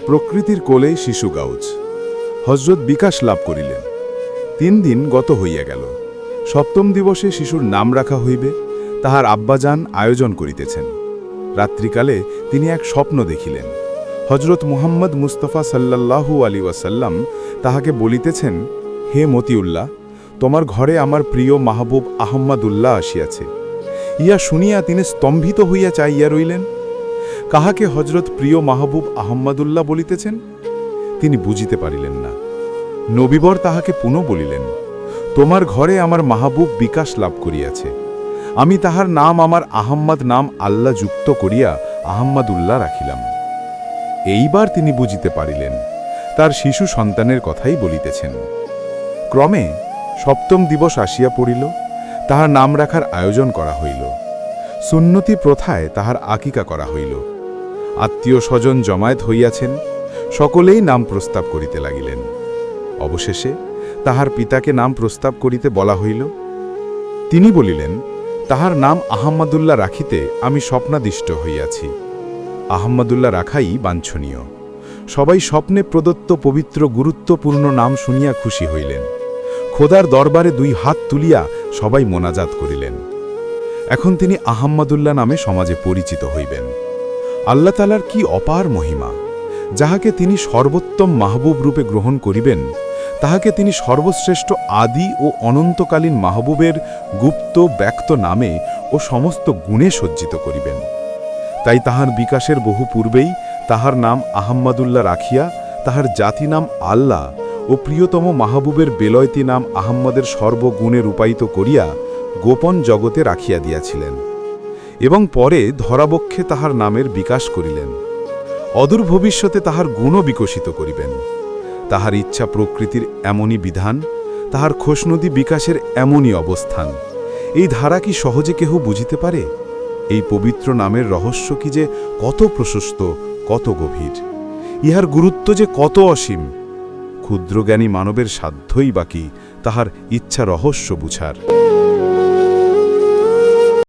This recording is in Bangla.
প্রকৃতির কোলেই শিশু গাউজ হজরত বিকাশ লাভ করিলেন। 3 দিন গত হইয়া গেল। 7ম দিবসে শিশুর নাম রাখা হইবে, তাহার আব্বাজান আয়োজন করিতেছেন। রাত্রিকালে তিনি এক স্বপ্ন দেখিলেন। হজরত মুহাম্মদ মুস্তাফা সাল্লাল্লাহু আলাইহি ওয়াসাল্লাম তাহাকে বলিতেছেন, হে মতিউল্লাহ, তোমার ঘরে আমার প্রিয় মাহবুব আহম্মদুল্লাহ আসিয়াছে। ইয়া শুনিয়া তিনি স্তম্ভিত হইয়া চাইয়া রইলেন। কাহাকে হজরত প্রিয় মাহবুব আহম্মদুল্লাহ বলিতেছেন তিনি বুঝিতে পারিলেন না। নবীবর তাহাকে পুনঃ বলিলেন, তোমার ঘরে আমার মাহবুব বিকাশ লাভ করিয়াছে। আমি তাহার নাম আমার আহম্মদ নাম আল্লাহ যুক্ত করিয়া আহম্মদুল্লাহ রাখিলাম। এইবার তিনি বুঝিতে পারিলেন তার শিশু সন্তানের কথাই বলিতেছেন। ক্রমে 7ম দিবস আসিয়া পড়িল। তাহার নাম রাখার আয়োজন করা হইল। সুন্নতি প্রথায় তাহার আকিকা করা হইল। আত্মীয় স্বজন জমায়েত হইয়াছেন, সকলেই নাম প্রস্তাব করিতে লাগিলেন। অবশেষে তাহার পিতাকে নাম প্রস্তাব করিতে বলা হইল। তিনি বলিলেন, তাহার নাম আহম্মদুল্লাহ রাখিতে আমি স্বপ্নাদিষ্ট হইয়াছি। আহম্মদুল্লাহ রাখাই বাঞ্ছনীয়। সবাই স্বপ্নে প্রদত্ত পবিত্র গুরুত্বপূর্ণ নাম শুনিয়া খুশি হইলেন। খোদার দরবারে 2 হাত তুলিয়া সবাই মোনাজাত করিলেন। এখন তিনি আহম্মদুল্লাহ নামে সমাজে পরিচিত হইবেন। আল্লাহ তাআলার কি অপার মহিমা! যাহাকে তিনি সর্বোত্তম মাহবুব রূপে গ্রহণ করিবেন, তাহাকে তিনি সর্বশ্রেষ্ঠ আদি ও অনন্তকালীন মাহবুবের গুপ্ত ব্যক্ত নামে ও সমস্ত গুণে সজ্জিত করিবেন। তাই তাহার বিকাশের বহু পূর্বেই তাহার নাম আহম্মদুল্লাহ রাখিয়া তাহার জাতি নাম আল্লাহ ও প্রিয়তম মাহবুবের বেলয়তি নাম আহম্মদের সর্বগুণে রূপায়িত করিয়া গোপন জগতে রাখিয়া দিয়াছিলেন এবং পরে ধরাবক্ষে তাহার নামের বিকাশ করিলেন। অদূর ভবিষ্যতে তাহার গুণও বিকশিত করিবেন। তাহার ইচ্ছা প্রকৃতির এমনই বিধান, তাহার খোশনদী বিকাশের এমনই অবস্থান। এই ধারা কি সহজে কেহ বুঝিতে পারে? এই পবিত্র নামের রহস্য কি যে কত প্রশস্ত, কত গভীর! ইহার গুরুত্ব যে কত অসীম! ক্ষুদ্রজ্ঞানী মানবের সাধ্যই বাকি তাহার ইচ্ছা রহস্য বুঝার।